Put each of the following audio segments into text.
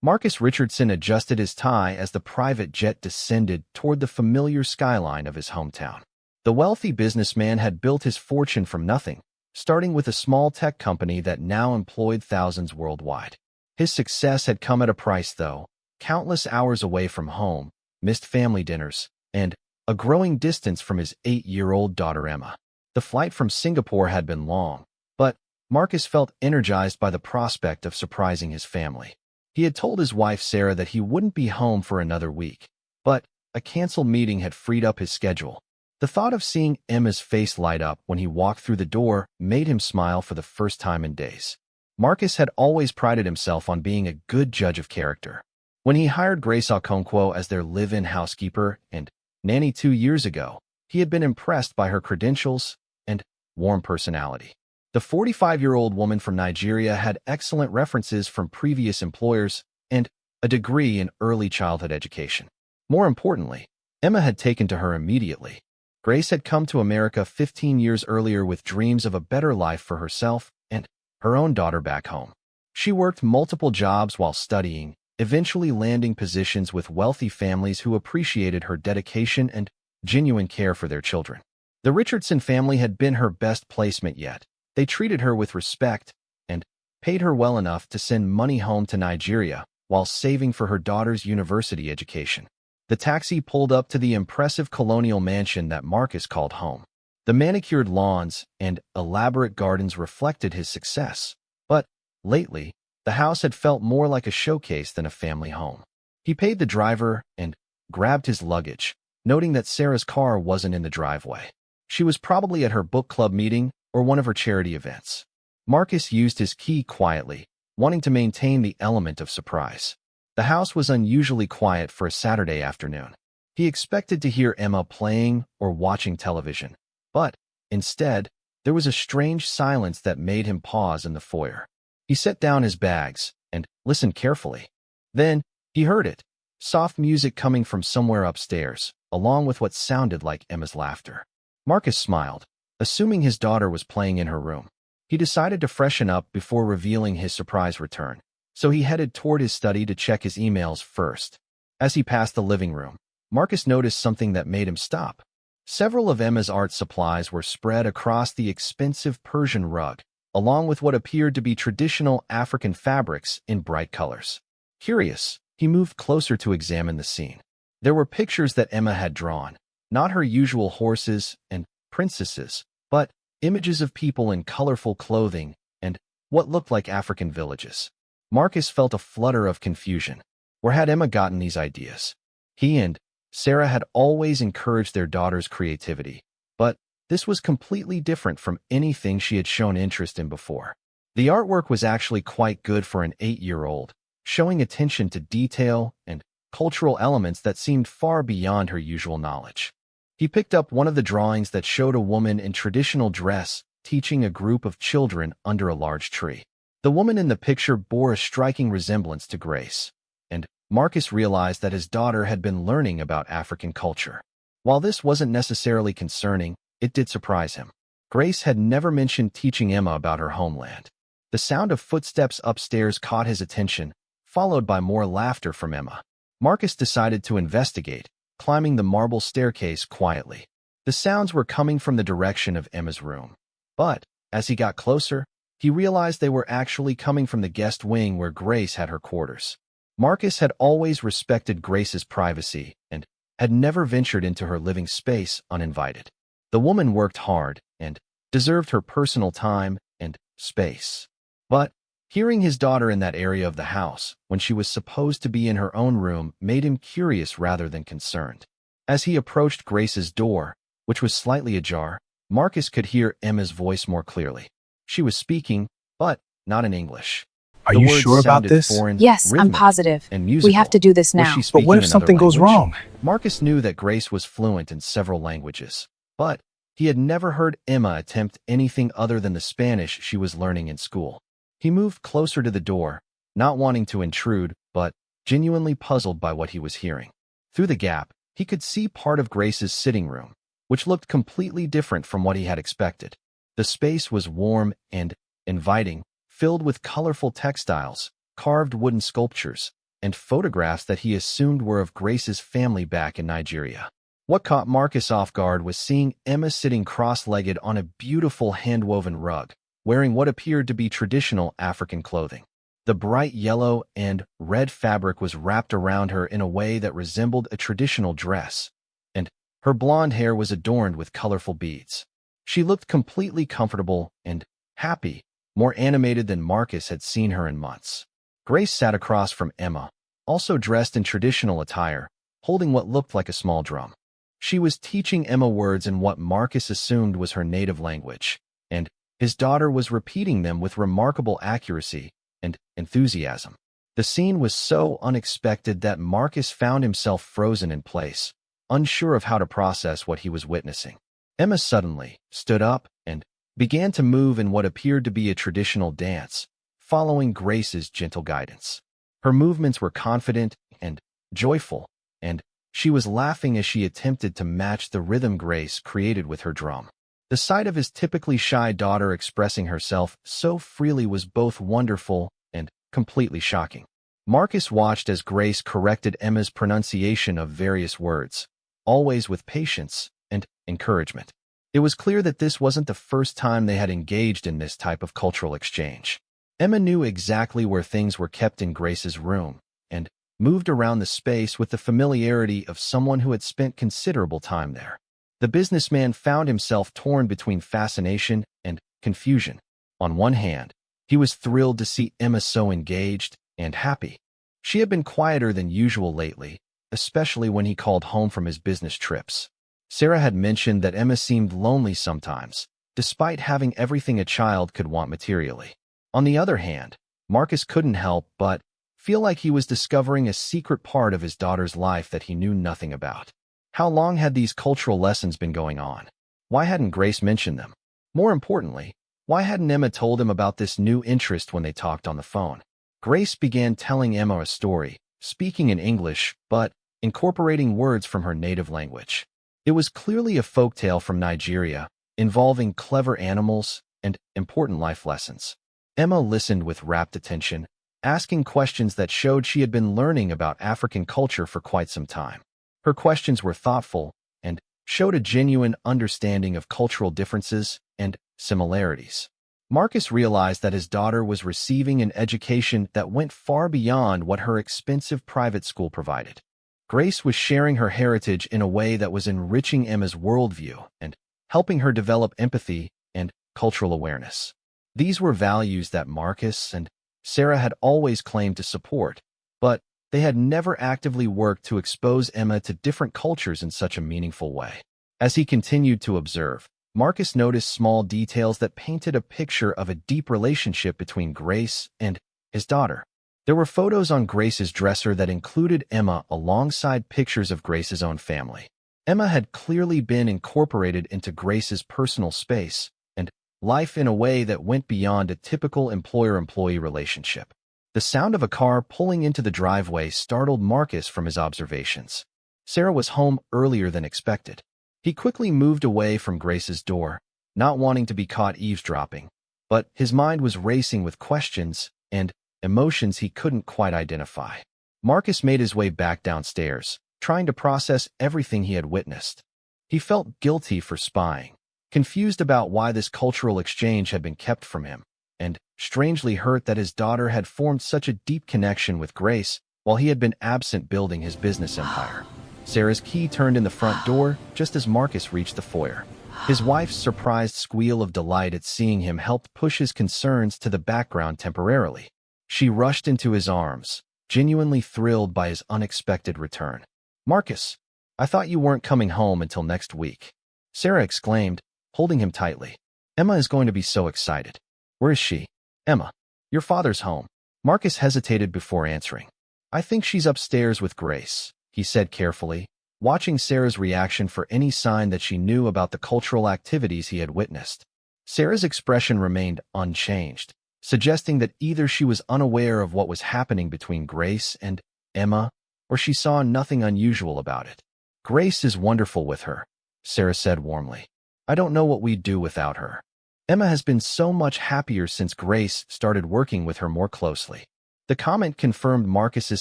Marcus Richardson adjusted his tie as the private jet descended toward the familiar skyline of his hometown. The wealthy businessman had built his fortune from nothing, starting with a small tech company that now employed thousands worldwide. His success had come at a price, though: countless hours away from home, missed family dinners, and a growing distance from his 8-year-old daughter Emma. The flight from Singapore had been long, but Marcus felt energized by the prospect of surprising his family. He had told his wife Sarah that he wouldn't be home for another week, but a canceled meeting had freed up his schedule. The thought of seeing Emma's face light up when he walked through the door made him smile for the first time in days. Marcus had always prided himself on being a good judge of character. When he hired Grace Okonkwo as their live-in housekeeper and nanny 2 years ago, he had been impressed by her credentials and warm personality. The 45-year-old woman from Nigeria had excellent references from previous employers and a degree in early childhood education. More importantly, Emma had taken to her immediately. Grace had come to America 15 years earlier with dreams of a better life for herself and her own daughter back home. She worked multiple jobs while studying, eventually landing positions with wealthy families who appreciated her dedication and genuine care for their children. The Richardson family had been her best placement yet. They treated her with respect and paid her well enough to send money home to Nigeria while saving for her daughter's university education. The taxi pulled up to the impressive colonial mansion that Marcus called home. The manicured lawns and elaborate gardens reflected his success, but lately, the house had felt more like a showcase than a family home. He paid the driver and grabbed his luggage, noting that Sarah's car wasn't in the driveway. She was probably at her book club meeting or one of her charity events. Marcus used his key quietly, wanting to maintain the element of surprise. The house was unusually quiet for a Saturday afternoon. He expected to hear Emma playing or watching television, but instead, there was a strange silence that made him pause in the foyer. He set down his bags and listened carefully. Then, he heard it, soft music coming from somewhere upstairs, along with what sounded like Emma's laughter. Marcus smiled, assuming his daughter was playing in her room. He decided to freshen up before revealing his surprise return, so he headed toward his study to check his emails first. As he passed the living room, Marcus noticed something that made him stop. Several of Emma's art supplies were spread across the expensive Persian rug, along with what appeared to be traditional African fabrics in bright colors. Curious, he moved closer to examine the scene. There were pictures that Emma had drawn, not her usual horses and princesses, but images of people in colorful clothing and what looked like African villages. Marcus felt a flutter of confusion. Where had Emma gotten these ideas? He and Sarah had always encouraged their daughter's creativity, but this was completely different from anything she had shown interest in before. The artwork was actually quite good for an 8-year-old, showing attention to detail and cultural elements that seemed far beyond her usual knowledge. He picked up one of the drawings that showed a woman in traditional dress teaching a group of children under a large tree. The woman in the picture bore a striking resemblance to Grace, and Marcus realized that his daughter had been learning about African culture. While this wasn't necessarily concerning, it did surprise him. Grace had never mentioned teaching Emma about her homeland. The sound of footsteps upstairs caught his attention, followed by more laughter from Emma. Marcus decided to investigate, climbing the marble staircase quietly. The sounds were coming from the direction of Emma's room. But, as he got closer, he realized they were actually coming from the guest wing where Grace had her quarters. Marcus had always respected Grace's privacy and had never ventured into her living space uninvited. The woman worked hard and deserved her personal time and space. But hearing his daughter in that area of the house when she was supposed to be in her own room made him curious rather than concerned. As he approached Grace's door, which was slightly ajar, Marcus could hear Emma's voice more clearly. She was speaking, but not in English. Are The you words sure about sounded this? foreign, Yes, I'm rhythmic, positive. and musical. We have to do this Was now. she But speaking what if another something goes language? wrong? Marcus knew that Grace was fluent in several languages, but he had never heard Emma attempt anything other than the Spanish she was learning in school. He moved closer to the door, not wanting to intrude, but genuinely puzzled by what he was hearing. Through the gap, he could see part of Grace's sitting room, which looked completely different from what he had expected. The space was warm and inviting, filled with colorful textiles, carved wooden sculptures, and photographs that he assumed were of Grace's family back in Nigeria. What caught Marcus off guard was seeing Emma sitting cross-legged on a beautiful hand-woven rug, wearing what appeared to be traditional African clothing. The bright yellow and red fabric was wrapped around her in a way that resembled a traditional dress, and her blonde hair was adorned with colorful beads. She looked completely comfortable and happy, more animated than Marcus had seen her in months. Grace sat across from Emma, also dressed in traditional attire, holding what looked like a small drum. She was teaching Emma words in what Marcus assumed was her native language, and his daughter was repeating them with remarkable accuracy and enthusiasm. The scene was so unexpected that Marcus found himself frozen in place, unsure of how to process what he was witnessing. Emma suddenly stood up and began to move in what appeared to be a traditional dance, following Grace's gentle guidance. Her movements were confident and joyful, and she was laughing as she attempted to match the rhythm Grace created with her drum. The sight of his typically shy daughter expressing herself so freely was both wonderful and completely shocking. Marcus watched as Grace corrected Emma's pronunciation of various words, always with patience and encouragement. It was clear that this wasn't the first time they had engaged in this type of cultural exchange. Emma knew exactly where things were kept in Grace's room, and moved around the space with the familiarity of someone who had spent considerable time there. The businessman found himself torn between fascination and confusion. On one hand, he was thrilled to see Emma so engaged and happy. She had been quieter than usual lately, especially when he called home from his business trips. Sarah had mentioned that Emma seemed lonely sometimes, despite having everything a child could want materially. On the other hand, Marcus couldn't help but feel like he was discovering a secret part of his daughter's life that he knew nothing about. How long had these cultural lessons been going on? Why hadn't Grace mentioned them? More importantly, why hadn't Emma told him about this new interest when they talked on the phone? Grace began telling Emma a story, speaking in English, but incorporating words from her native language. It was clearly a folktale from Nigeria, involving clever animals and important life lessons. Emma listened with rapt attention, asking questions that showed she had been learning about African culture for quite some time. Her questions were thoughtful and showed a genuine understanding of cultural differences and similarities. Marcus realized that his daughter was receiving an education that went far beyond what her expensive private school provided. Grace was sharing her heritage in a way that was enriching Emma's worldview and helping her develop empathy and cultural awareness. These were values that Marcus and Sarah had always claimed to support, but they had never actively worked to expose Emma to different cultures in such a meaningful way. As he continued to observe, Marcus noticed small details that painted a picture of a deep relationship between Grace and his daughter. There were photos on Grace's dresser that included Emma alongside pictures of Grace's own family. Emma had clearly been incorporated into Grace's personal space and life in a way that went beyond a typical employer-employee relationship. The sound of a car pulling into the driveway startled Marcus from his observations. Sarah was home earlier than expected. He quickly moved away from Grace's door, not wanting to be caught eavesdropping, but his mind was racing with questions and emotions he couldn't quite identify. Marcus made his way back downstairs, trying to process everything he had witnessed. He felt guilty for spying, confused about why this cultural exchange had been kept from him, and strangely hurt that his daughter had formed such a deep connection with Grace while he had been absent building his business empire. Sarah's key turned in the front door just as Marcus reached the foyer. His wife's surprised squeal of delight at seeing him helped push his concerns to the background temporarily. She rushed into his arms, genuinely thrilled by his unexpected return. "Marcus, I thought you weren't coming home until next week," Sarah exclaimed, holding him tightly. "Emma is going to be so excited." "Where is she?" "Emma, your father's home." Marcus hesitated before answering. "I think she's upstairs with Grace," he said carefully, watching Sarah's reaction for any sign that she knew about the cultural activities he had witnessed. Sarah's expression remained unchanged, suggesting that either she was unaware of what was happening between Grace and Emma, or she saw nothing unusual about it. "Grace is wonderful with her," Sarah said warmly. "I don't know what we'd do without her. Emma has been so much happier since Grace started working with her more closely." The comment confirmed Marcus's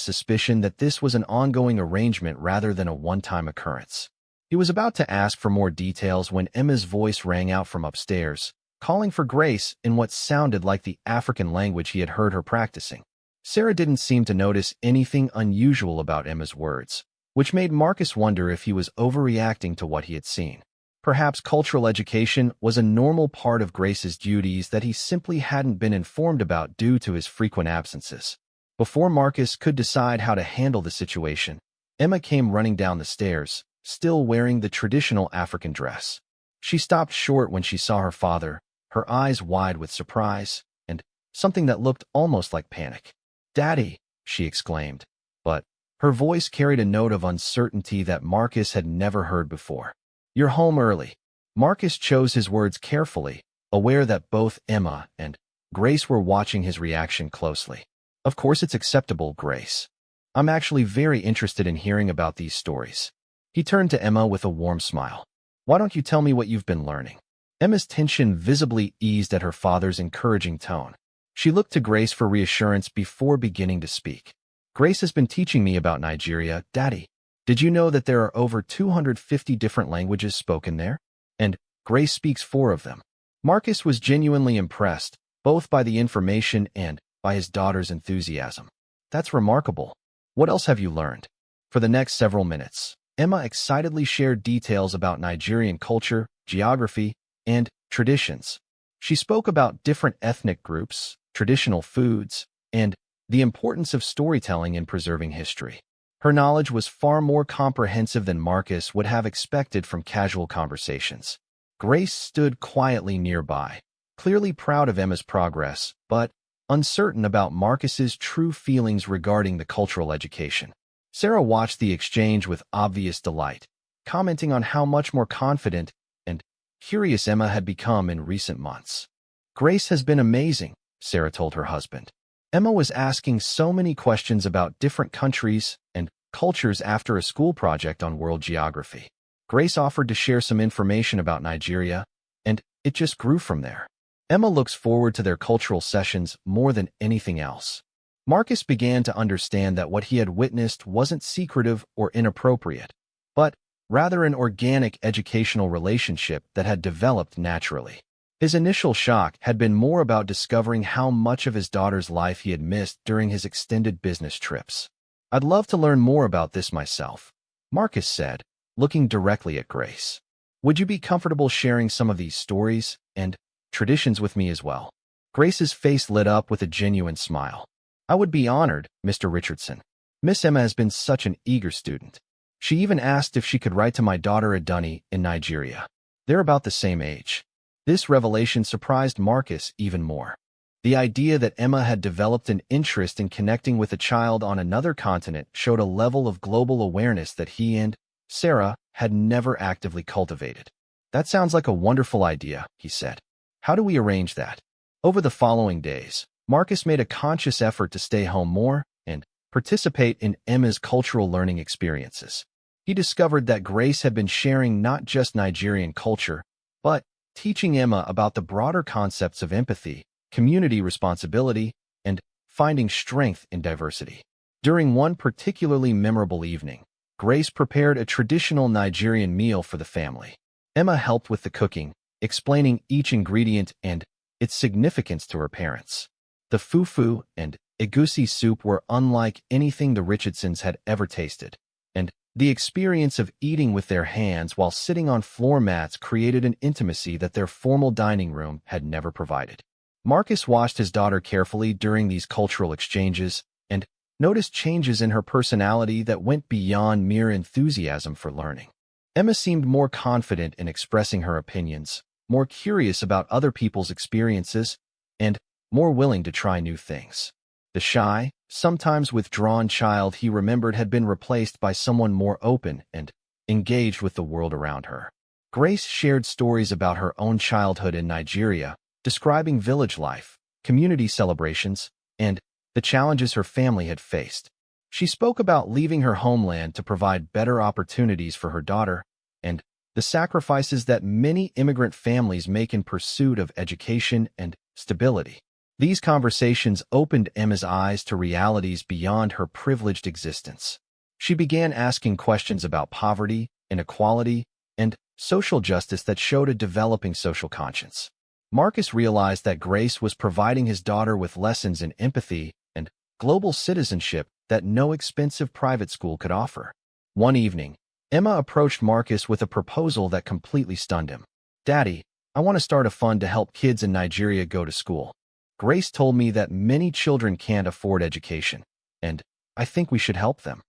suspicion that this was an ongoing arrangement rather than a one-time occurrence. He was about to ask for more details when Emma's voice rang out from upstairs, calling for Grace in what sounded like the African language he had heard her practicing. Sarah didn't seem to notice anything unusual about Emma's words, which made Marcus wonder if he was overreacting to what he had seen. Perhaps cultural education was a normal part of Grace's duties that he simply hadn't been informed about due to his frequent absences. Before Marcus could decide how to handle the situation, Emma came running down the stairs, still wearing the traditional African dress. She stopped short when she saw her father, her eyes wide with surprise, and something that looked almost like panic. "Daddy," she exclaimed, but her voice carried a note of uncertainty that Marcus had never heard before. "You're home early." Marcus chose his words carefully, aware that both Emma and Grace were watching his reaction closely. "Of course it's acceptable, Grace. I'm actually very interested in hearing about these stories." He turned to Emma with a warm smile. "Why don't you tell me what you've been learning?" Emma's tension visibly eased at her father's encouraging tone. She looked to Grace for reassurance before beginning to speak. "Grace has been teaching me about Nigeria, Daddy. Did you know that there are over 250 different languages spoken there? And Grace speaks 4 of them." Marcus was genuinely impressed, both by the information and by his daughter's enthusiasm. "That's remarkable. What else have you learned?" For the next several minutes, Emma excitedly shared details about Nigerian culture, geography, and traditions. She spoke about different ethnic groups, traditional foods, and the importance of storytelling in preserving history. Her knowledge was far more comprehensive than Marcus would have expected from casual conversations. Grace stood quietly nearby, clearly proud of Emma's progress, but uncertain about Marcus's true feelings regarding the cultural education. Sarah watched the exchange with obvious delight, commenting on how much more confident and curious Emma had become in recent months. "Grace has been amazing," Sarah told her husband. Emma was asking so many questions about different countries and cultures after a school project on world geography. Grace offered to share some information about Nigeria, and it just grew from there. Emma looks forward to their cultural sessions more than anything else. Marcus began to understand that what he had witnessed wasn't secretive or inappropriate, but rather an organic educational relationship that had developed naturally. His initial shock had been more about discovering how much of his daughter's life he had missed during his extended business trips. "I'd love to learn more about this myself," Marcus said, looking directly at Grace. "Would you be comfortable sharing some of these stories and traditions with me as well?" Grace's face lit up with a genuine smile. "I would be honored, Mr. Richardson. Miss Emma has been such an eager student. She even asked if she could write to my daughter Adunni in Nigeria. They're about the same age." This revelation surprised Marcus even more. The idea that Emma had developed an interest in connecting with a child on another continent showed a level of global awareness that he and Sarah had never actively cultivated. "That sounds like a wonderful idea," he said. "How do we arrange that?" Over the following days, Marcus made a conscious effort to stay home more and participate in Emma's cultural learning experiences. He discovered that Grace had been sharing not just Nigerian culture, but teaching Emma about the broader concepts of empathy, community responsibility, and finding strength in diversity. During one particularly memorable evening, Grace prepared a traditional Nigerian meal for the family. Emma helped with the cooking, explaining each ingredient and its significance to her parents. The fufu and egusi soup were unlike anything the Richardsons had ever tasted, and the experience of eating with their hands while sitting on floor mats created an intimacy that their formal dining room had never provided. Marcus watched his daughter carefully during these cultural exchanges and noticed changes in her personality that went beyond mere enthusiasm for learning. Emma seemed more confident in expressing her opinions, more curious about other people's experiences, and more willing to try new things. The shy, sometimes withdrawn child he remembered had been replaced by someone more open and engaged with the world around her. Grace shared stories about her own childhood in Nigeria, describing village life, community celebrations, and the challenges her family had faced. She spoke about leaving her homeland to provide better opportunities for her daughter and the sacrifices that many immigrant families make in pursuit of education and stability. These conversations opened Emma's eyes to realities beyond her privileged existence. She began asking questions about poverty, inequality, and social justice that showed a developing social conscience. Marcus realized that Grace was providing his daughter with lessons in empathy and global citizenship that no expensive private school could offer. One evening, Emma approached Marcus with a proposal that completely stunned him. "Daddy, I want to start a fund to help kids in Nigeria go to school. Grace told me that many children can't afford education, and I think we should help them."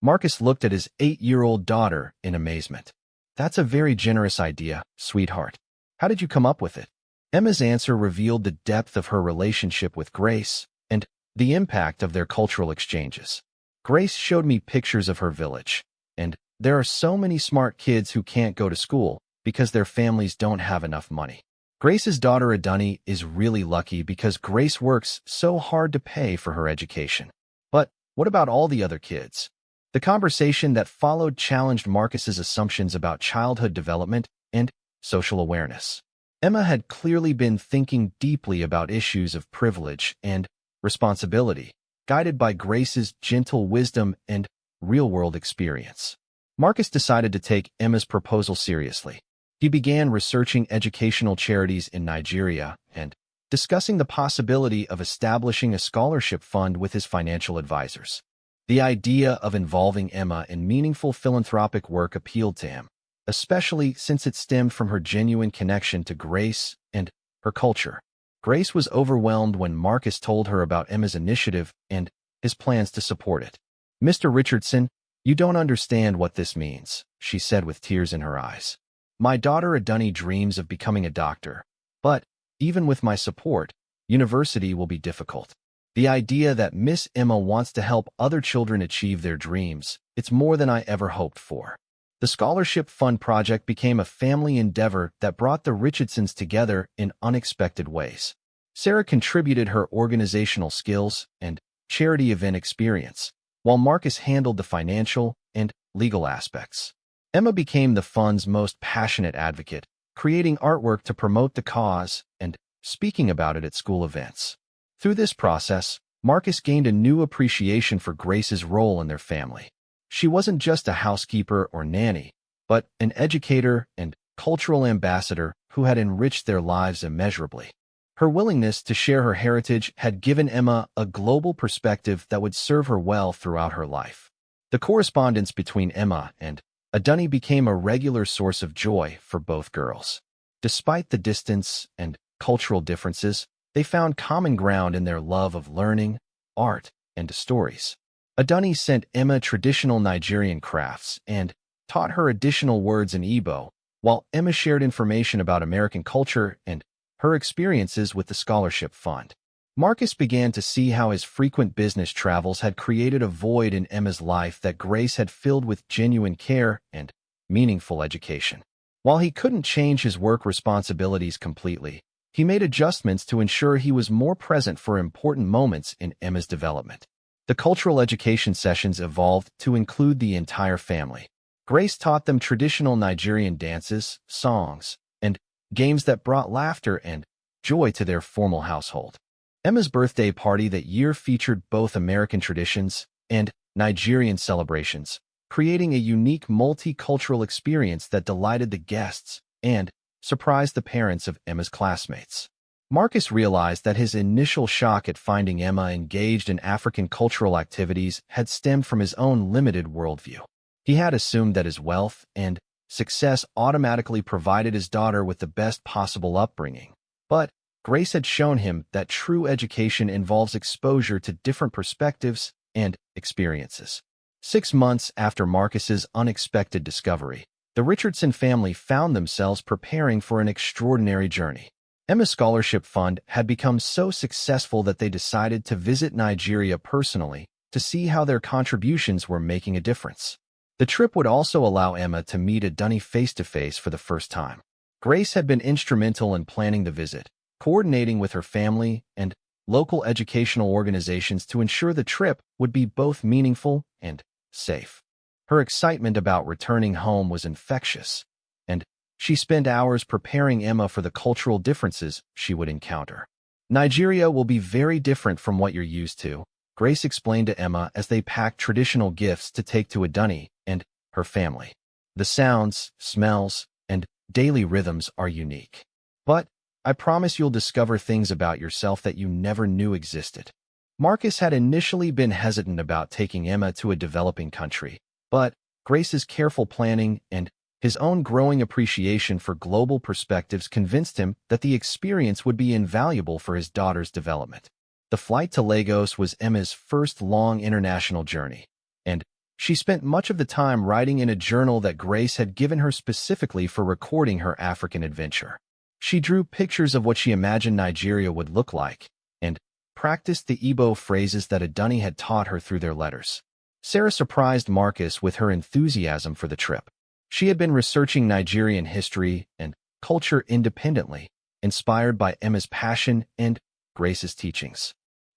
Marcus looked at his 8-year-old daughter in amazement. "That's a very generous idea, sweetheart. How did you come up with it?" Emma's answer revealed the depth of her relationship with Grace and the impact of their cultural exchanges. "Grace showed me pictures of her village, and there are so many smart kids who can't go to school because their families don't have enough money. Grace's daughter Adunni is really lucky because Grace works so hard to pay for her education. But what about all the other kids?" The conversation that followed challenged Marcus's assumptions about childhood development and social awareness. Emma had clearly been thinking deeply about issues of privilege and responsibility, guided by Grace's gentle wisdom and real-world experience. Marcus decided to take Emma's proposal seriously. He began researching educational charities in Nigeria and discussing the possibility of establishing a scholarship fund with his financial advisors. The idea of involving Emma in meaningful philanthropic work appealed to him, especially since it stemmed from her genuine connection to Grace and her culture. Grace was overwhelmed when Marcus told her about Emma's initiative and his plans to support it. "Mr. Richardson, you don't understand what this means," she said with tears in her eyes. "My daughter Adunni dreams of becoming a doctor, but even with my support, university will be difficult. The idea that Miss Emma wants to help other children achieve their dreams, it's more than I ever hoped for." The Scholarship Fund project became a family endeavor that brought the Richardsons together in unexpected ways. Sarah contributed her organizational skills and charity event experience, while Marcus handled the financial and legal aspects. Emma became the fund's most passionate advocate, creating artwork to promote the cause and speaking about it at school events. Through this process, Marcus gained a new appreciation for Grace's role in their family. She wasn't just a housekeeper or nanny, but an educator and cultural ambassador who had enriched their lives immeasurably. Her willingness to share her heritage had given Emma a global perspective that would serve her well throughout her life. The correspondence between Emma and Adunni became a regular source of joy for both girls. Despite the distance and cultural differences, they found common ground in their love of learning, art, and stories. Adunni sent Emma traditional Nigerian crafts and taught her additional words in Igbo, while Emma shared information about American culture and her experiences with the Scholarship Fund. Marcus began to see how his frequent business travels had created a void in Emma's life that Grace had filled with genuine care and meaningful education. While he couldn't change his work responsibilities completely, he made adjustments to ensure he was more present for important moments in Emma's development. The cultural education sessions evolved to include the entire family. Grace taught them traditional Nigerian dances, songs, and games that brought laughter and joy to their formal household. Emma's birthday party that year featured both American traditions and Nigerian celebrations, creating a unique multicultural experience that delighted the guests and surprised the parents of Emma's classmates. Marcus realized that his initial shock at finding Emma engaged in African cultural activities had stemmed from his own limited worldview. He had assumed that his wealth and success automatically provided his daughter with the best possible upbringing. But Grace had shown him that true education involves exposure to different perspectives and experiences. 6 months after Marcus's unexpected discovery, the Richardson family found themselves preparing for an extraordinary journey. Emma's scholarship fund had become so successful that they decided to visit Nigeria personally to see how their contributions were making a difference. The trip would also allow Emma to meet Adunni face-to-face for the first time. Grace had been instrumental in planning the visit, coordinating with her family and local educational organizations to ensure the trip would be both meaningful and safe. Her excitement about returning home was infectious, and she spent hours preparing Emma for the cultural differences she would encounter. Nigeria will be very different from what you're used to, Grace explained to Emma as they packed traditional gifts to take to Adunni and her family. The sounds, smells, and daily rhythms are unique. But I promise you'll discover things about yourself that you never knew existed. Marcus had initially been hesitant about taking Emma to a developing country, but Grace's careful planning and his own growing appreciation for global perspectives convinced him that the experience would be invaluable for his daughter's development. The flight to Lagos was Emma's first long international journey, and she spent much of the time writing in a journal that Grace had given her specifically for recording her African adventure. She drew pictures of what she imagined Nigeria would look like, and practiced the Igbo phrases that Adunni had taught her through their letters. Sarah surprised Marcus with her enthusiasm for the trip. She had been researching Nigerian history and culture independently, inspired by Emma's passion and Grace's teachings.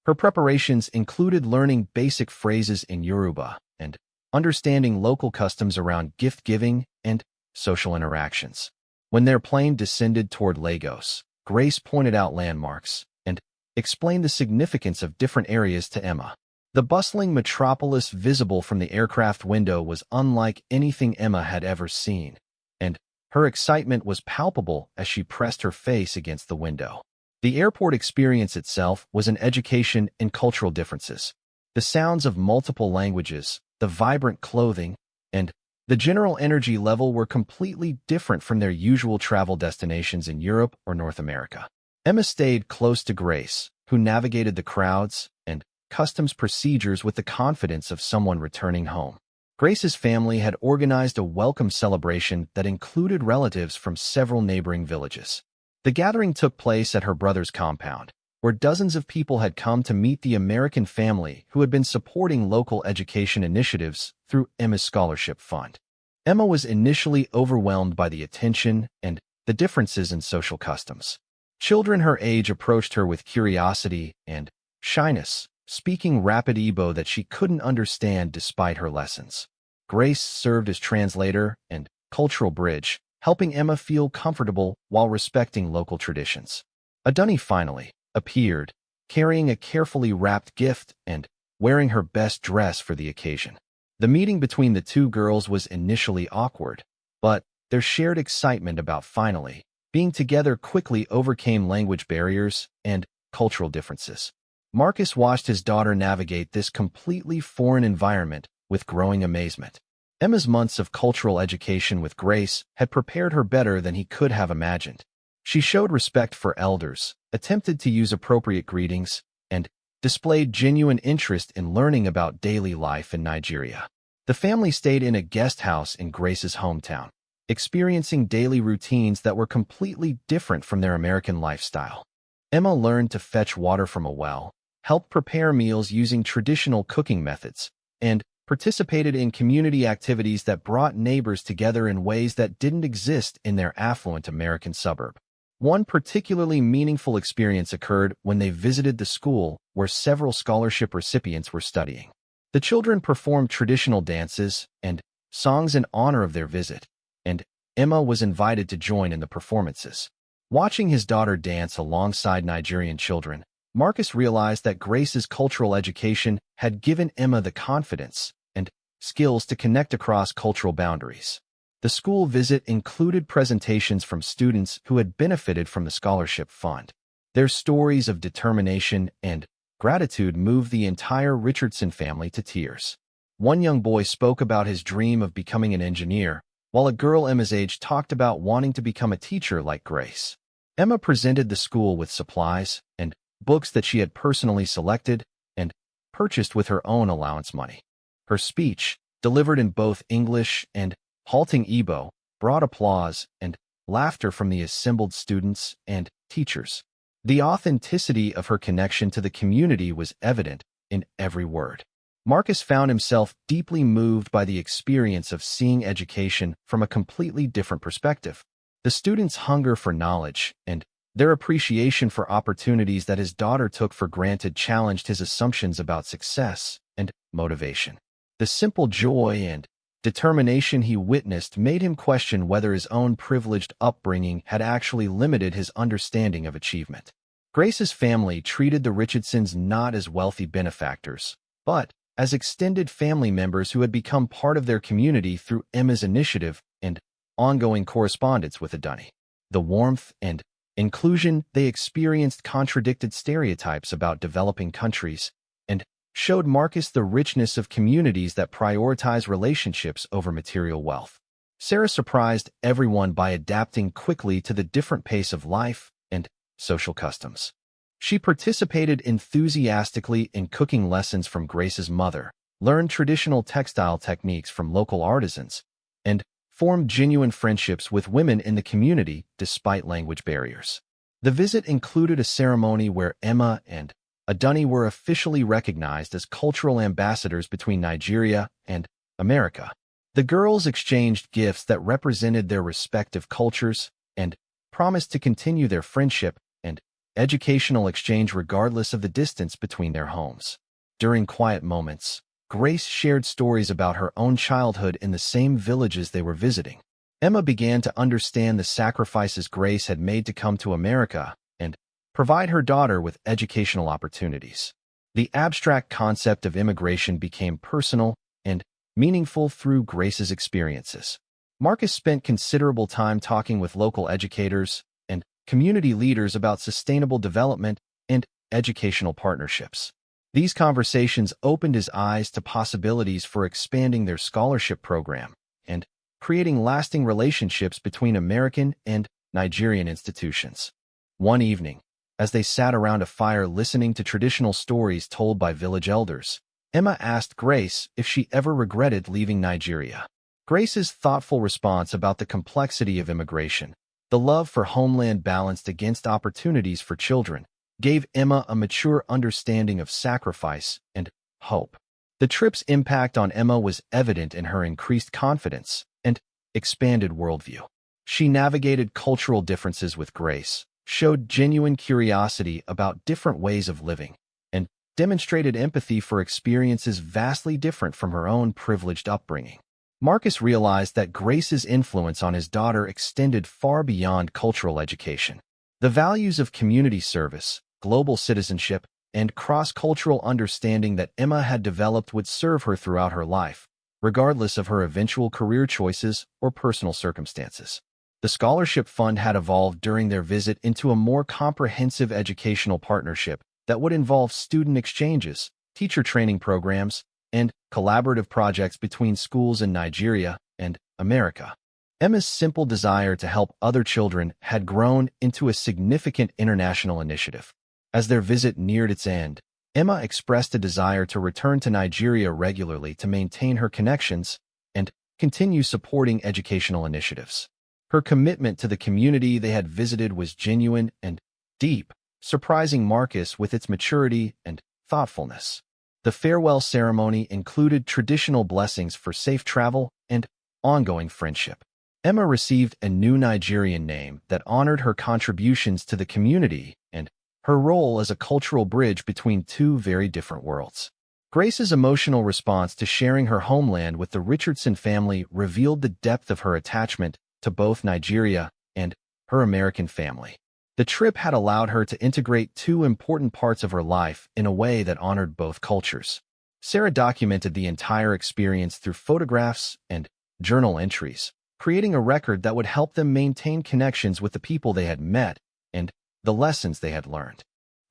Her preparations included learning basic phrases in Yoruba and understanding local customs around gift-giving and social interactions. When their plane descended toward Lagos, Grace pointed out landmarks and explained the significance of different areas to Emma. The bustling metropolis visible from the aircraft window was unlike anything Emma had ever seen, and her excitement was palpable as she pressed her face against the window. The airport experience itself was an education in cultural differences. The sounds of multiple languages, the vibrant clothing, and the general energy level were completely different from their usual travel destinations in Europe or North America. Emma stayed close to Grace, who navigated the crowds and customs procedures with the confidence of someone returning home. Grace's family had organized a welcome celebration that included relatives from several neighboring villages. The gathering took place at her brother's compound, where dozens of people had come to meet the American family who had been supporting local education initiatives through Emma's scholarship fund. Emma was initially overwhelmed by the attention and the differences in social customs. Children her age approached her with curiosity and shyness, speaking rapid Igbo that she couldn't understand despite her lessons. Grace served as translator and cultural bridge, helping Emma feel comfortable while respecting local traditions. Adunni finally appeared, carrying a carefully wrapped gift and wearing her best dress for the occasion. The meeting between the two girls was initially awkward, but their shared excitement about finally being together quickly overcame language barriers and cultural differences. Marcus watched his daughter navigate this completely foreign environment with growing amazement. Emma's months of cultural education with Grace had prepared her better than he could have imagined. She showed respect for elders, attempted to use appropriate greetings, and displayed genuine interest in learning about daily life in Nigeria. The family stayed in a guest house in Grace's hometown, experiencing daily routines that were completely different from their American lifestyle. Emma learned to fetch water from a well, helped prepare meals using traditional cooking methods, and participated in community activities that brought neighbors together in ways that didn't exist in their affluent American suburb. One particularly meaningful experience occurred when they visited the school where several scholarship recipients were studying. The children performed traditional dances and songs in honor of their visit, and Emma was invited to join in the performances. Watching his daughter dance alongside Nigerian children, Marcus realized that Grace's cultural education had given Emma the confidence and skills to connect across cultural boundaries. The school visit included presentations from students who had benefited from the scholarship fund. Their stories of determination and gratitude moved the entire Richardson family to tears. One young boy spoke about his dream of becoming an engineer, while a girl Emma's age talked about wanting to become a teacher like Grace. Emma presented the school with supplies and books that she had personally selected and purchased with her own allowance money. Her speech, delivered in both English and halting Igbo, brought applause and laughter from the assembled students and teachers. The authenticity of her connection to the community was evident in every word. Marcus found himself deeply moved by the experience of seeing education from a completely different perspective. The students' hunger for knowledge and their appreciation for opportunities that his daughter took for granted challenged his assumptions about success and motivation. The simple joy and determination he witnessed made him question whether his own privileged upbringing had actually limited his understanding of achievement. Grace's family treated the Richardsons not as wealthy benefactors, but as extended family members who had become part of their community through Emma's initiative and ongoing correspondence with Adunni. The warmth and inclusion they experienced contradicted stereotypes about developing countries and showed Marcus the richness of communities that prioritize relationships over material wealth. Sarah surprised everyone by adapting quickly to the different pace of life and social customs. She participated enthusiastically in cooking lessons from Grace's mother, learned traditional textile techniques from local artisans, and formed genuine friendships with women in the community despite language barriers. The visit included a ceremony where Emma and Adunni were officially recognized as cultural ambassadors between Nigeria and America. The girls exchanged gifts that represented their respective cultures and promised to continue their friendship and educational exchange regardless of the distance between their homes. During quiet moments, Grace shared stories about her own childhood in the same villages they were visiting. Emma began to understand the sacrifices Grace had made to come to America and provide her daughter with educational opportunities. The abstract concept of immigration became personal and meaningful through Grace's experiences. Marcus spent considerable time talking with local educators and community leaders about sustainable development and educational partnerships. These conversations opened his eyes to possibilities for expanding their scholarship program and creating lasting relationships between American and Nigerian institutions. One evening, as they sat around a fire listening to traditional stories told by village elders, Emma asked Grace if she ever regretted leaving Nigeria. Grace's thoughtful response about the complexity of immigration, the love for homeland balanced against opportunities for children, gave Emma a mature understanding of sacrifice and hope. The trip's impact on Emma was evident in her increased confidence and expanded worldview. She navigated cultural differences with grace, showed genuine curiosity about different ways of living, and demonstrated empathy for experiences vastly different from her own privileged upbringing. Marcus realized that Grace's influence on his daughter extended far beyond cultural education. The values of community service, global citizenship, and cross-cultural understanding that Emma had developed would serve her throughout her life, regardless of her eventual career choices or personal circumstances. The scholarship fund had evolved during their visit into a more comprehensive educational partnership that would involve student exchanges, teacher training programs, and collaborative projects between schools in Nigeria and America. Emma's simple desire to help other children had grown into a significant international initiative. As their visit neared its end, Emma expressed a desire to return to Nigeria regularly to maintain her connections and continue supporting educational initiatives. Her commitment to the community they had visited was genuine and deep, surprising Marcus with its maturity and thoughtfulness. The farewell ceremony included traditional blessings for safe travel and ongoing friendship. Emma received a new Nigerian name that honored her contributions to the community and her role as a cultural bridge between two very different worlds. Grace's emotional response to sharing her homeland with the Richardson family revealed the depth of her attachment to both Nigeria and her American family. The trip had allowed her to integrate two important parts of her life in a way that honored both cultures. Sarah documented the entire experience through photographs and journal entries, creating a record that would help them maintain connections with the people they had met and the lessons they had learned.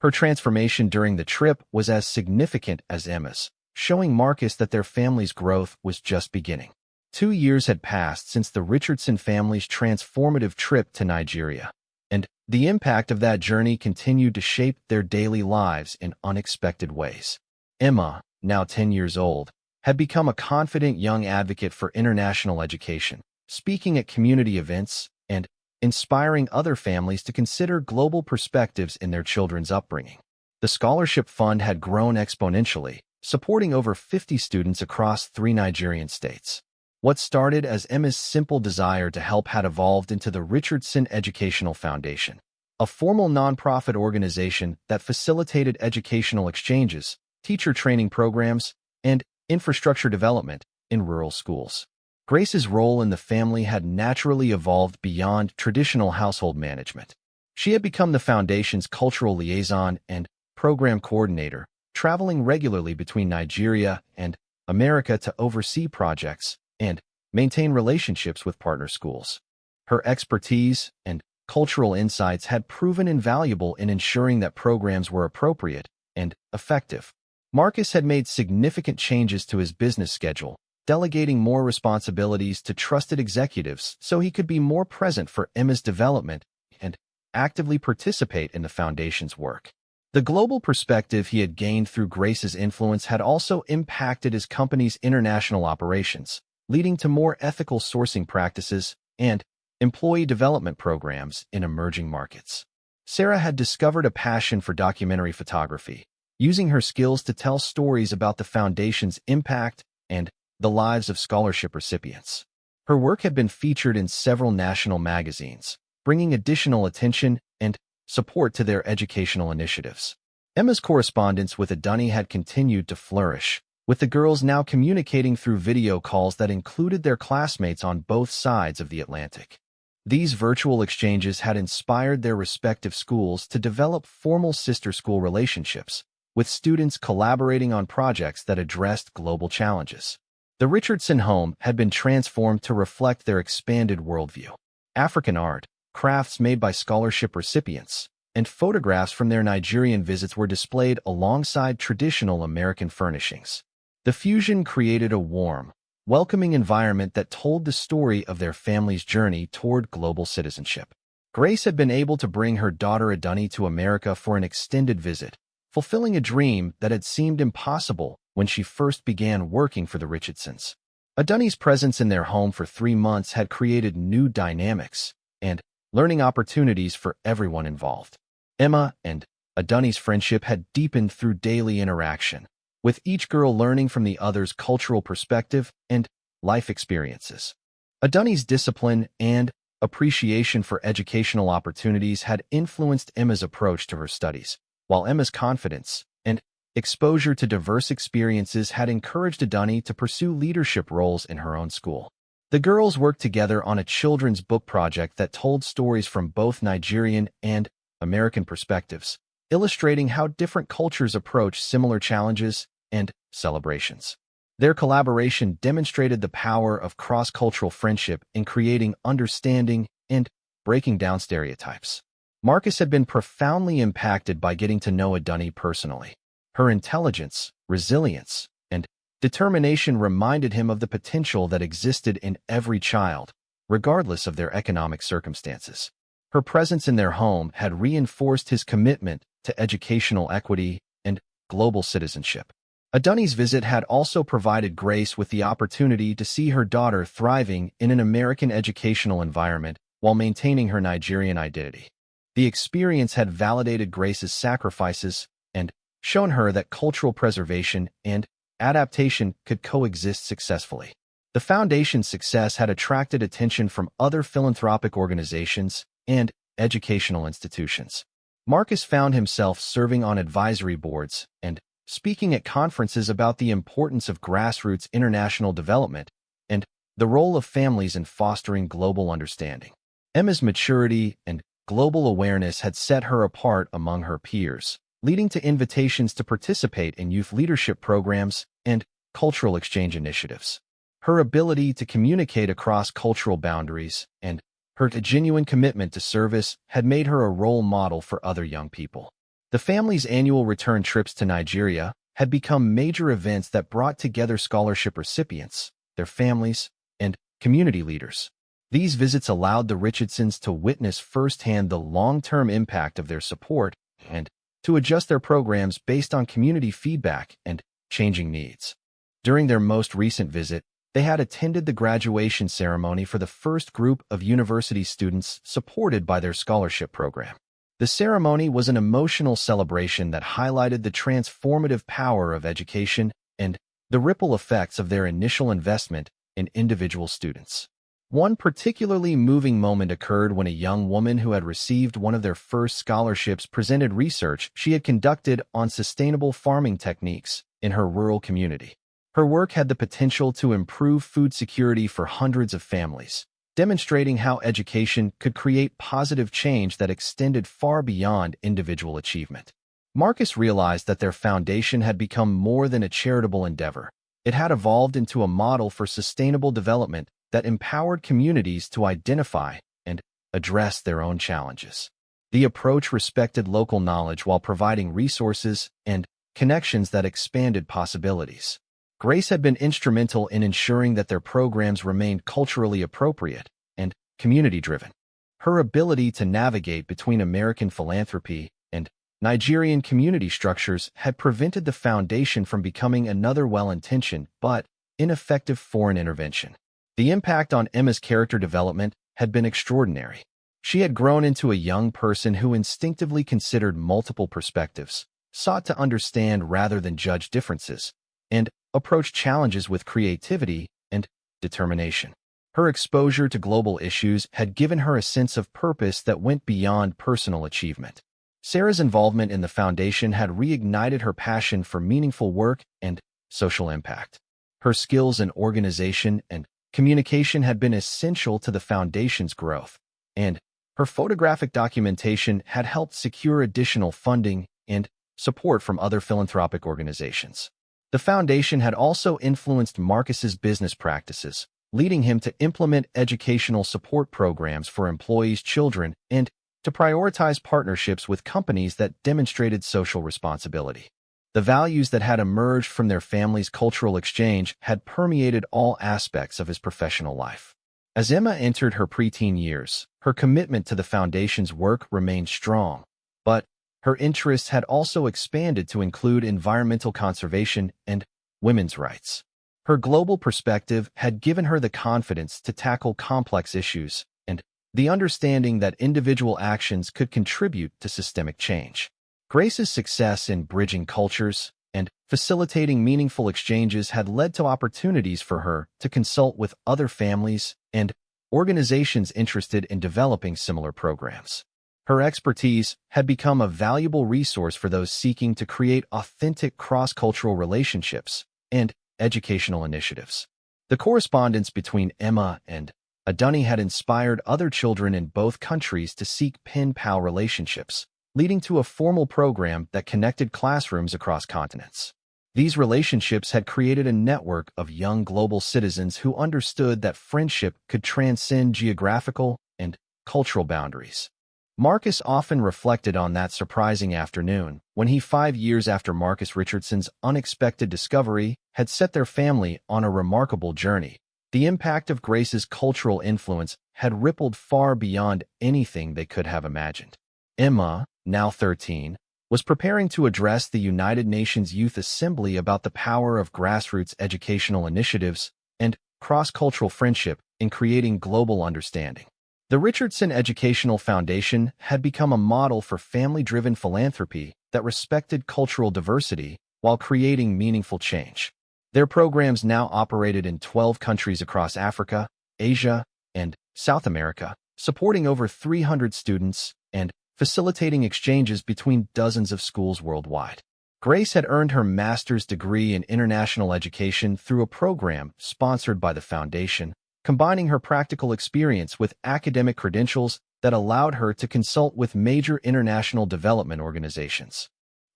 Her transformation during the trip was as significant as Emma's, showing Marcus that their family's growth was just beginning. 2 years had passed since the Richardson family's transformative trip to Nigeria, and the impact of that journey continued to shape their daily lives in unexpected ways. Emma, now 10 years old, had become a confident young advocate for international education, speaking at community events and inspiring other families to consider global perspectives in their children's upbringing. The scholarship fund had grown exponentially, supporting over 50 students across 3 Nigerian states. What started as Emma's simple desire to help had evolved into the Richardson Educational Foundation, a formal nonprofit organization that facilitated educational exchanges, teacher training programs, and infrastructure development in rural schools. Grace's role in the family had naturally evolved beyond traditional household management. She had become the foundation's cultural liaison and program coordinator, traveling regularly between Nigeria and America to oversee projects and maintain relationships with partner schools. Her expertise and cultural insights had proven invaluable in ensuring that programs were appropriate and effective. Marcus had made significant changes to his business schedule, delegating more responsibilities to trusted executives so he could be more present for Emma's development and actively participate in the foundation's work. The global perspective he had gained through Grace's influence had also impacted his company's international operations, leading to more ethical sourcing practices and employee development programs in emerging markets. Sarah had discovered a passion for documentary photography, using her skills to tell stories about the foundation's impact and the lives of scholarship recipients. Her work had been featured in several national magazines, bringing additional attention and support to their educational initiatives. Emma's correspondence with Adunni had continued to flourish, with the girls now communicating through video calls that included their classmates on both sides of the Atlantic. These virtual exchanges had inspired their respective schools to develop formal sister-school relationships, with students collaborating on projects that addressed global challenges. The Richardson home had been transformed to reflect their expanded worldview. African art, crafts made by scholarship recipients, and photographs from their Nigerian visits were displayed alongside traditional American furnishings. The fusion created a warm, welcoming environment that told the story of their family's journey toward global citizenship. Grace had been able to bring her daughter Adunni to America for an extended visit, fulfilling a dream that had seemed impossible when she first began working for the Richardsons. Adunni's presence in their home for 3 months had created new dynamics and learning opportunities for everyone involved. Emma and Adunni's friendship had deepened through daily interaction, with each girl learning from the other's cultural perspective and life experiences. Adunni's discipline and appreciation for educational opportunities had influenced Emma's approach to her studies, while Emma's confidence and exposure to diverse experiences had encouraged Adunni to pursue leadership roles in her own school. The girls worked together on a children's book project that told stories from both Nigerian and American perspectives, illustrating how different cultures approach similar challenges and celebrations. Their collaboration demonstrated the power of cross-cultural friendship in creating understanding and breaking down stereotypes. Marcus had been profoundly impacted by getting to know Adunni personally. Her intelligence, resilience, and determination reminded him of the potential that existed in every child, regardless of their economic circumstances. Her presence in their home had reinforced his commitment to educational equity and global citizenship. Adunni's visit had also provided Grace with the opportunity to see her daughter thriving in an American educational environment while maintaining her Nigerian identity. The experience had validated Grace's sacrifices and shown her that cultural preservation and adaptation could coexist successfully. The foundation's success had attracted attention from other philanthropic organizations and educational institutions. Marcus found himself serving on advisory boards and speaking at conferences about the importance of grassroots international development and the role of families in fostering global understanding. Emma's maturity and global awareness had set her apart among her peers, leading to invitations to participate in youth leadership programs and cultural exchange initiatives. Her ability to communicate across cultural boundaries and her genuine commitment to service had made her a role model for other young people. The family's annual return trips to Nigeria had become major events that brought together scholarship recipients, their families, and community leaders. These visits allowed the Richardsons to witness firsthand the long-term impact of their support and to adjust their programs based on community feedback and changing needs. During their most recent visit, they had attended the graduation ceremony for the first group of university students supported by their scholarship program. The ceremony was an emotional celebration that highlighted the transformative power of education and the ripple effects of their initial investment in individual students. One particularly moving moment occurred when a young woman who had received one of their first scholarships presented research she had conducted on sustainable farming techniques in her rural community. Her work had the potential to improve food security for hundreds of families, demonstrating how education could create positive change that extended far beyond individual achievement. Marcus realized that their foundation had become more than a charitable endeavor. It had evolved into a model for sustainable development that empowered communities to identify and address their own challenges. The approach respected local knowledge while providing resources and connections that expanded possibilities. Grace had been instrumental in ensuring that their programs remained culturally appropriate and community-driven. Her ability to navigate between American philanthropy and Nigerian community structures had prevented the foundation from becoming another well-intentioned but ineffective foreign intervention. The impact on Emma's character development had been extraordinary. She had grown into a young person who instinctively considered multiple perspectives, sought to understand rather than judge differences, and approached challenges with creativity and determination. Her exposure to global issues had given her a sense of purpose that went beyond personal achievement. Sarah's involvement in the foundation had reignited her passion for meaningful work and social impact. Her skills in organization and communication had been essential to the foundation's growth, and her photographic documentation had helped secure additional funding and support from other philanthropic organizations. The foundation had also influenced Marcus's business practices, leading him to implement educational support programs for employees' children and to prioritize partnerships with companies that demonstrated social responsibility. The values that had emerged from their family's cultural exchange had permeated all aspects of his professional life. As Emma entered her preteen years, her commitment to the foundation's work remained strong, but her interests had also expanded to include environmental conservation and women's rights. Her global perspective had given her the confidence to tackle complex issues and the understanding that individual actions could contribute to systemic change. Grace's success in bridging cultures and facilitating meaningful exchanges had led to opportunities for her to consult with other families and organizations interested in developing similar programs. Her expertise had become a valuable resource for those seeking to create authentic cross-cultural relationships and educational initiatives. The correspondence between Emma and Adunni had inspired other children in both countries to seek pen-pal relationships, leading to a formal program that connected classrooms across continents. These relationships had created a network of young global citizens who understood that friendship could transcend geographical and cultural boundaries. Marcus often reflected on that surprising afternoon when he, 5 years after Marcus Richardson's unexpected discovery, had set their family on a remarkable journey. The impact of Grace's cultural influence had rippled far beyond anything they could have imagined. Emma, now 13, was preparing to address the United Nations Youth Assembly about the power of grassroots educational initiatives and cross-cultural friendship in creating global understanding. The Richardson Educational Foundation had become a model for family-driven philanthropy that respected cultural diversity while creating meaningful change. Their programs now operated in 12 countries across Africa, Asia, and South America, supporting over 300 students and facilitating exchanges between dozens of schools worldwide. Grace had earned her master's degree in international education through a program sponsored by the foundation, combining her practical experience with academic credentials that allowed her to consult with major international development organizations.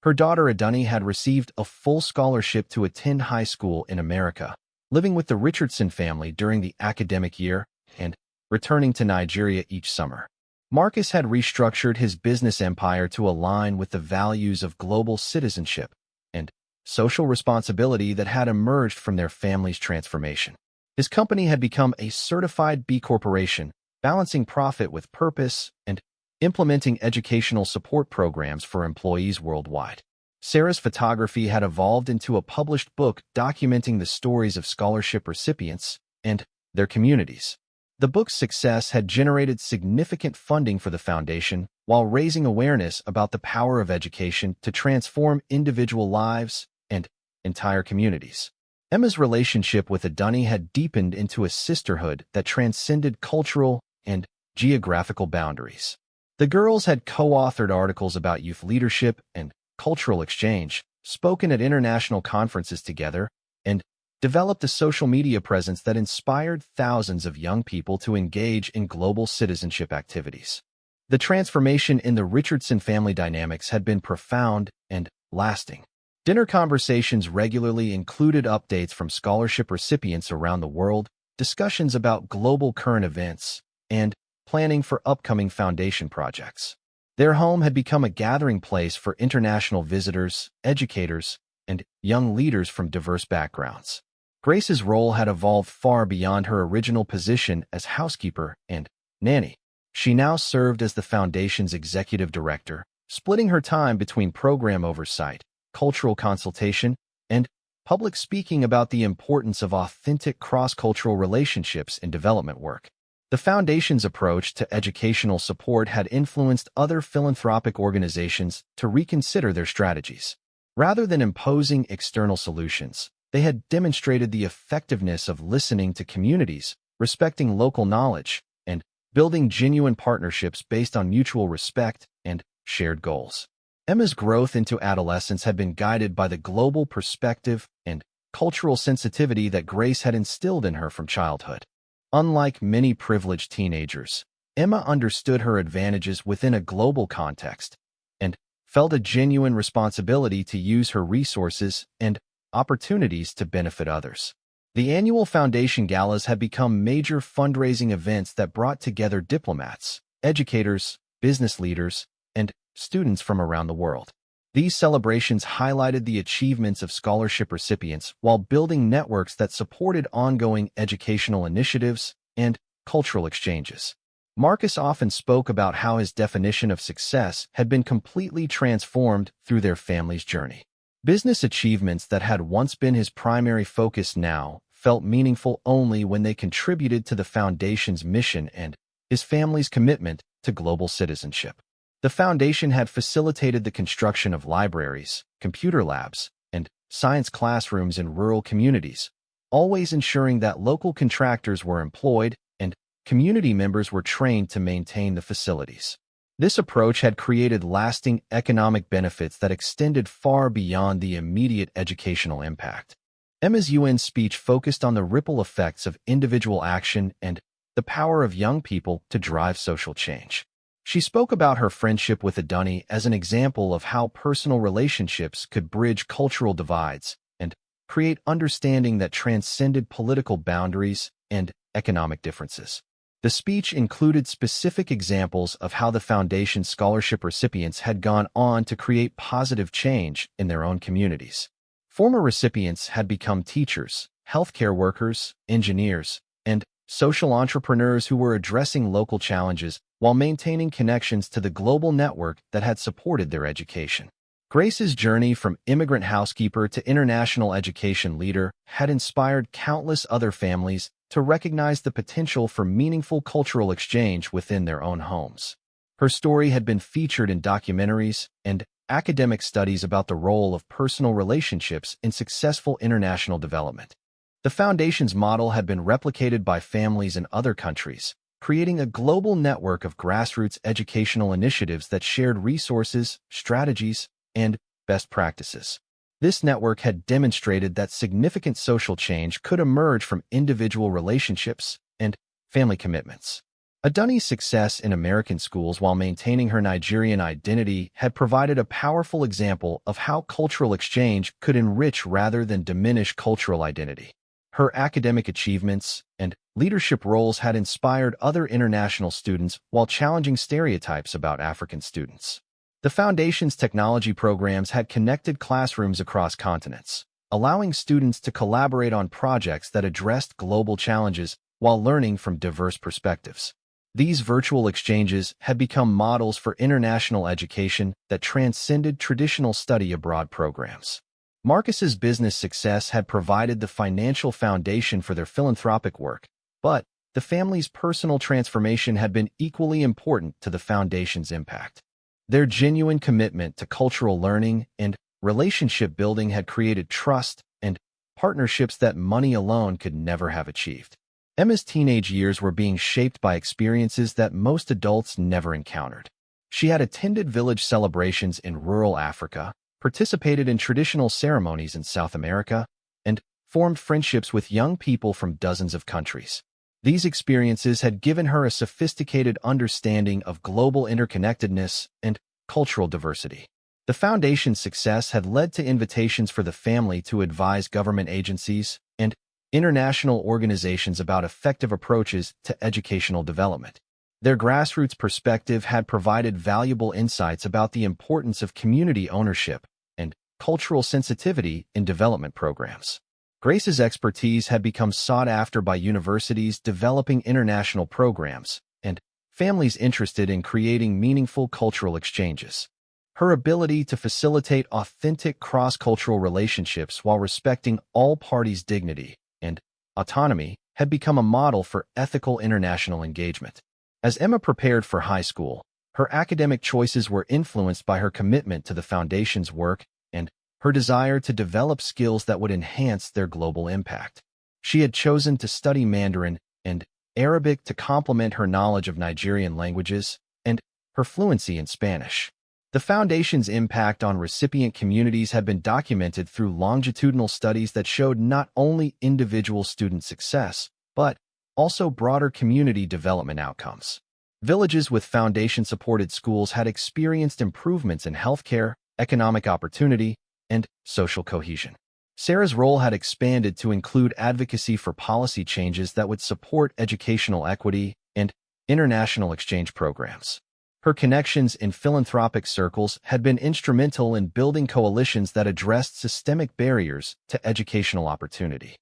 Her daughter Adunni had received a full scholarship to attend high school in America, living with the Richardson family during the academic year and returning to Nigeria each summer. Marcus had restructured his business empire to align with the values of global citizenship and social responsibility that had emerged from their family's transformation. His company had become a certified B Corporation, balancing profit with purpose and implementing educational support programs for employees worldwide. Sarah's photography had evolved into a published book documenting the stories of scholarship recipients and their communities. The book's success had generated significant funding for the foundation while raising awareness about the power of education to transform individual lives and entire communities. Emma's relationship with Adunni had deepened into a sisterhood that transcended cultural and geographical boundaries. The girls had co-authored articles about youth leadership and cultural exchange, spoken at international conferences together, and developed a social media presence that inspired thousands of young people to engage in global citizenship activities. The transformation in the Richardson family dynamics had been profound and lasting. Dinner conversations regularly included updates from scholarship recipients around the world, discussions about global current events, and planning for upcoming foundation projects. Their home had become a gathering place for international visitors, educators, and young leaders from diverse backgrounds. Grace's role had evolved far beyond her original position as housekeeper and nanny. She now served as the foundation's executive director, splitting her time between program oversight, cultural consultation, and public speaking about the importance of authentic cross-cultural relationships in development work. The Foundation's approach to educational support had influenced other philanthropic organizations to reconsider their strategies. Rather than imposing external solutions, they had demonstrated the effectiveness of listening to communities, respecting local knowledge, and building genuine partnerships based on mutual respect and shared goals. Emma's growth into adolescence had been guided by the global perspective and cultural sensitivity that Grace had instilled in her from childhood. Unlike many privileged teenagers, Emma understood her advantages within a global context and felt a genuine responsibility to use her resources and opportunities to benefit others. The annual Foundation Galas had become major fundraising events that brought together diplomats, educators, business leaders, and students from around the world. These celebrations highlighted the achievements of scholarship recipients while building networks that supported ongoing educational initiatives and cultural exchanges. Marcus often spoke about how his definition of success had been completely transformed through their family's journey. Business achievements that had once been his primary focus now felt meaningful only when they contributed to the Foundation's mission and his family's commitment to global citizenship. The Foundation had facilitated the construction of libraries, computer labs, and science classrooms in rural communities, always ensuring that local contractors were employed and community members were trained to maintain the facilities. This approach had created lasting economic benefits that extended far beyond the immediate educational impact. Emma's UN speech focused on the ripple effects of individual action and the power of young people to drive social change. She spoke about her friendship with Adunni as an example of how personal relationships could bridge cultural divides and create understanding that transcended political boundaries and economic differences. The speech included specific examples of how the Foundation's scholarship recipients had gone on to create positive change in their own communities. Former recipients had become teachers, healthcare workers, engineers, and social entrepreneurs who were addressing local challenges while maintaining connections to the global network that had supported their education. Grace's journey from immigrant housekeeper to international education leader had inspired countless other families to recognize the potential for meaningful cultural exchange within their own homes. Her story had been featured in documentaries and academic studies about the role of personal relationships in successful international development. The Foundation's model had been replicated by families in other countries, creating a global network of grassroots educational initiatives that shared resources, strategies, and best practices. This network had demonstrated that significant social change could emerge from individual relationships and family commitments. Adunni's success in American schools while maintaining her Nigerian identity had provided a powerful example of how cultural exchange could enrich rather than diminish cultural identity. Her academic achievements and leadership roles had inspired other international students while challenging stereotypes about African students. The Foundation's technology programs had connected classrooms across continents, allowing students to collaborate on projects that addressed global challenges while learning from diverse perspectives. These virtual exchanges had become models for international education that transcended traditional study abroad programs. Marcus's business success had provided the financial foundation for their philanthropic work, but the family's personal transformation had been equally important to the Foundation's impact. Their genuine commitment to cultural learning and relationship building had created trust and partnerships that money alone could never have achieved. Emma's teenage years were being shaped by experiences that most adults never encountered. She had attended village celebrations in rural Africa, participated in traditional ceremonies in South America, and formed friendships with young people from dozens of countries. These experiences had given her a sophisticated understanding of global interconnectedness and cultural diversity. The foundation's success had led to invitations for the family to advise government agencies and international organizations about effective approaches to educational development. Their grassroots perspective had provided valuable insights about the importance of community ownership and cultural sensitivity in development programs. Grace's expertise had become sought after by universities developing international programs and families interested in creating meaningful cultural exchanges. Her ability to facilitate authentic cross-cultural relationships while respecting all parties' dignity and autonomy had become a model for ethical international engagement. As Emma prepared for high school, her academic choices were influenced by her commitment to the Foundation's work and her desire to develop skills that would enhance their global impact. She had chosen to study Mandarin and Arabic to complement her knowledge of Nigerian languages and her fluency in Spanish. The Foundation's impact on recipient communities had been documented through longitudinal studies that showed not only individual student success, but also broader community development outcomes. Villages with Foundation-supported schools had experienced improvements in healthcare, economic opportunity, and social cohesion. Sarah's role had expanded to include advocacy for policy changes that would support educational equity and international exchange programs. Her connections in philanthropic circles had been instrumental in building coalitions that addressed systemic barriers to educational opportunity.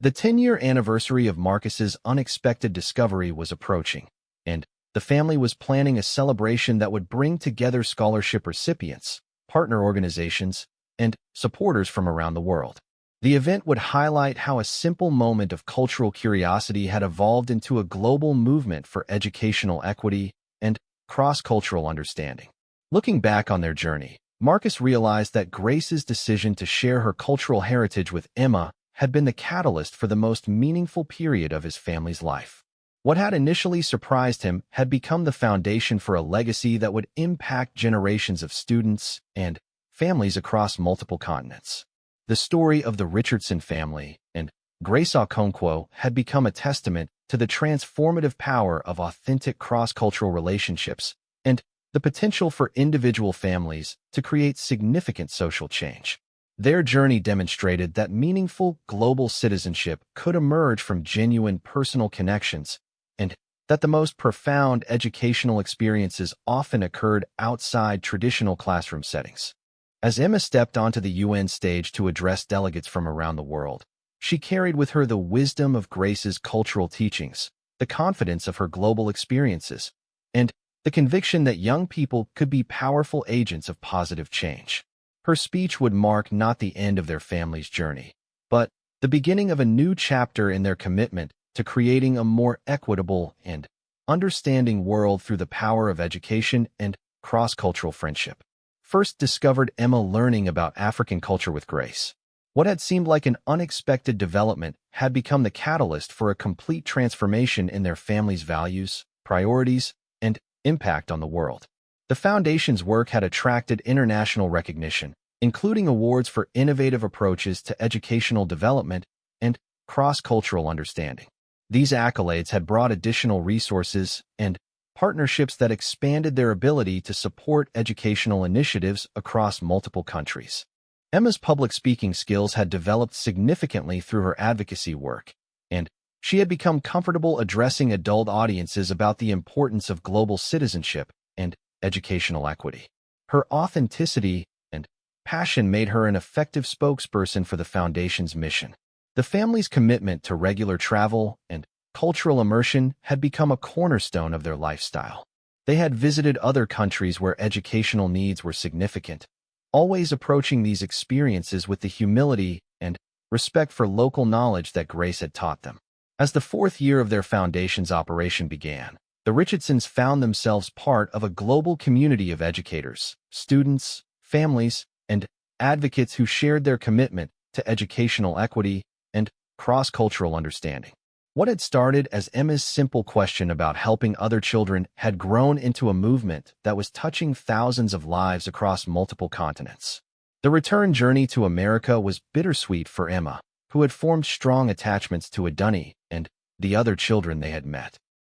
The 10-year anniversary of Marcus's unexpected discovery was approaching, and the family was planning a celebration that would bring together scholarship recipients, partner organizations, and supporters from around the world. The event would highlight how a simple moment of cultural curiosity had evolved into a global movement for educational equity and cross-cultural understanding. Looking back on their journey, Marcus realized that Grace's decision to share her cultural heritage with Emma had been the catalyst for the most meaningful period of his family's life. What had initially surprised him had become the foundation for a legacy that would impact generations of students and families across multiple continents. The story of the Richardson family and Grace Okonkwo had become a testament to the transformative power of authentic cross-cultural relationships and the potential for individual families to create significant social change. Their journey demonstrated that meaningful global citizenship could emerge from genuine personal connections and that the most profound educational experiences often occurred outside traditional classroom settings. As Emma stepped onto the UN stage to address delegates from around the world, she carried with her the wisdom of Grace's cultural teachings, the confidence of her global experiences, and the conviction that young people could be powerful agents of positive change. Her speech would mark not the end of their family's journey, but the beginning of a new chapter in their commitment to creating a more equitable and understanding world through the power of education and cross-cultural friendship. First discovered Emma learning about African culture with Grace. What had seemed like an unexpected development had become the catalyst for a complete transformation in their family's values, priorities, and impact on the world. The Foundation's work had attracted international recognition, including awards for innovative approaches to educational development and cross-cultural understanding. These accolades had brought additional resources and partnerships that expanded their ability to support educational initiatives across multiple countries. Emma's public speaking skills had developed significantly through her advocacy work, and she had become comfortable addressing adult audiences about the importance of global citizenship and educational equity. Her authenticity and passion made her an effective spokesperson for the Foundation's mission. The family's commitment to regular travel and cultural immersion had become a cornerstone of their lifestyle. They had visited other countries where educational needs were significant, always approaching these experiences with the humility and respect for local knowledge that Grace had taught them. As the fourth year of their Foundation's operation began, the Richardsons found themselves part of a global community of educators, students, families, and advocates who shared their commitment to educational equity and cross-cultural understanding. What had started as Emma's simple question about helping other children had grown into a movement that was touching thousands of lives across multiple continents. The return journey to America was bittersweet for Emma. who had formed strong attachments to Adunni and the other children they had met.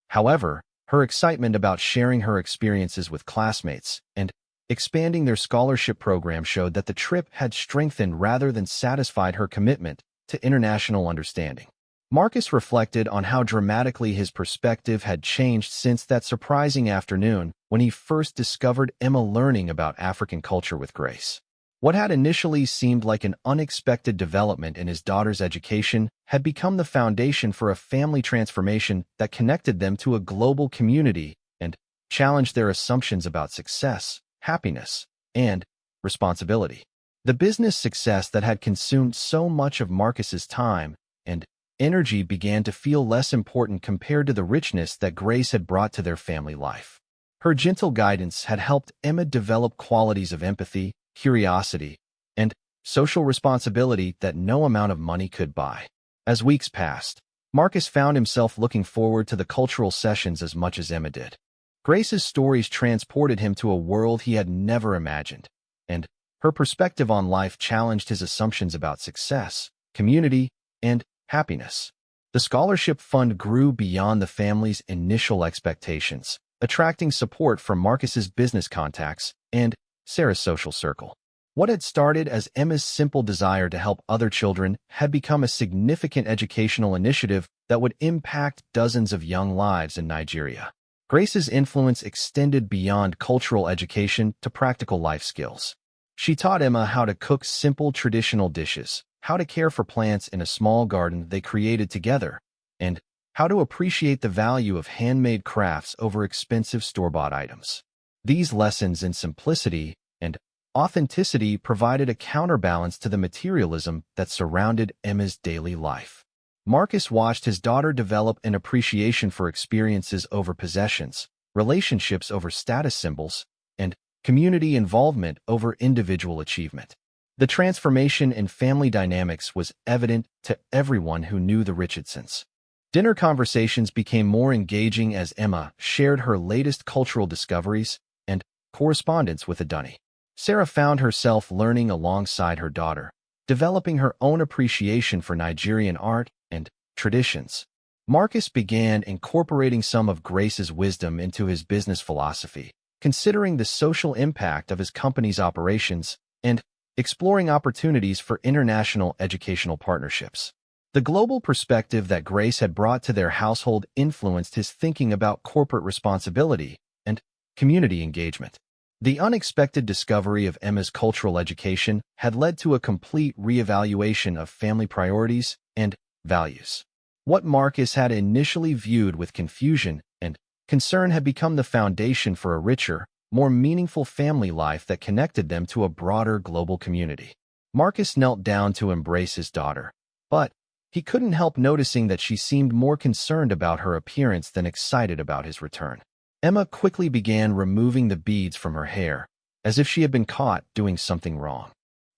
However, her excitement about sharing her experiences with classmates and expanding their scholarship program showed that the trip had strengthened rather than satisfied her commitment to international understanding. Marcus reflected on how dramatically his perspective had changed since that surprising afternoon when he first discovered Emma learning about African culture with Grace. What had initially seemed like an unexpected development in his daughter's education had become the foundation for a family transformation that connected them to a global community and challenged their assumptions about success, happiness, and responsibility. The business success that had consumed so much of Marcus's time and energy began to feel less important compared to the richness that Grace had brought to their family life. Her gentle guidance had helped Emma develop qualities of empathy, curiosity, and social responsibility that no amount of money could buy. As weeks passed, Marcus found himself looking forward to the cultural sessions as much as Emma did. Grace's stories transported him to a world he had never imagined, and her perspective on life challenged his assumptions about success, community, and happiness. The scholarship fund grew beyond the family's initial expectations, attracting support from Marcus's business contacts and Sarah's social circle. What had started as Emma's simple desire to help other children had become a significant educational initiative that would impact dozens of young lives in Nigeria. Grace's influence extended beyond cultural education to practical life skills. She taught Emma how to cook simple traditional dishes, how to care for plants in a small garden they created together, and how to appreciate the value of handmade crafts over expensive store-bought items. These lessons in simplicity and authenticity provided a counterbalance to the materialism that surrounded Emma's daily life. Marcus watched his daughter develop an appreciation for experiences over possessions, relationships over status symbols, and community involvement over individual achievement. The transformation in family dynamics was evident to everyone who knew the Richardsons. Dinner conversations became more engaging as Emma shared her latest cultural discoveries and correspondence with Adunni. Sarah found herself learning alongside her daughter, developing her own appreciation for Nigerian art and traditions. Marcus began incorporating some of Grace's wisdom into his business philosophy, considering the social impact of his company's operations and exploring opportunities for international educational partnerships. The global perspective that Grace had brought to their household influenced his thinking about corporate responsibility and community engagement. The unexpected discovery of Emma's cultural education had led to a complete reevaluation of family priorities and values. What Marcus had initially viewed with confusion and concern had become the foundation for a richer, more meaningful family life that connected them to a broader global community. Marcus knelt down to embrace his daughter, but he couldn't help noticing that she seemed more concerned about her appearance than excited about his return. Emma quickly began removing the beads from her hair, as if she had been caught doing something wrong.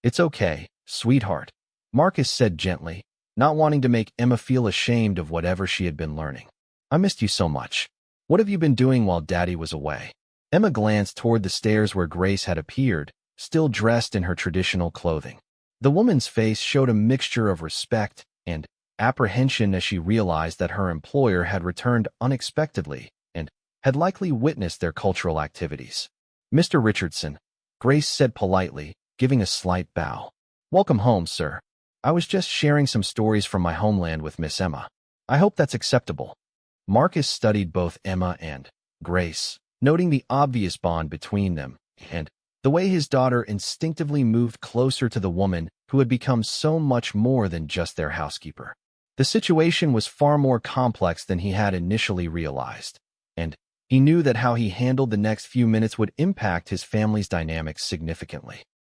"It's okay, sweetheart," Marcus said gently, not wanting to make Emma feel ashamed of whatever she had been learning. "I missed you so much. What have you been doing while Daddy was away?" Emma glanced toward the stairs where Grace had appeared, still dressed in her traditional clothing. The woman's face showed a mixture of respect and apprehension as she realized that her employer had returned unexpectedly and had likely witnessed their cultural activities. "Mr. Richardson," Grace said politely, giving a slight bow. "Welcome home, sir. I was just sharing some stories from my homeland with Miss Emma. I hope that's acceptable." Marcus studied both Emma and Grace, noting the obvious bond between them and the way his daughter instinctively moved closer to the woman who had become so much more than just their housekeeper. The situation was far more complex than he had initially realized, and he knew that how he handled the next few minutes would impact his family's dynamics significantly.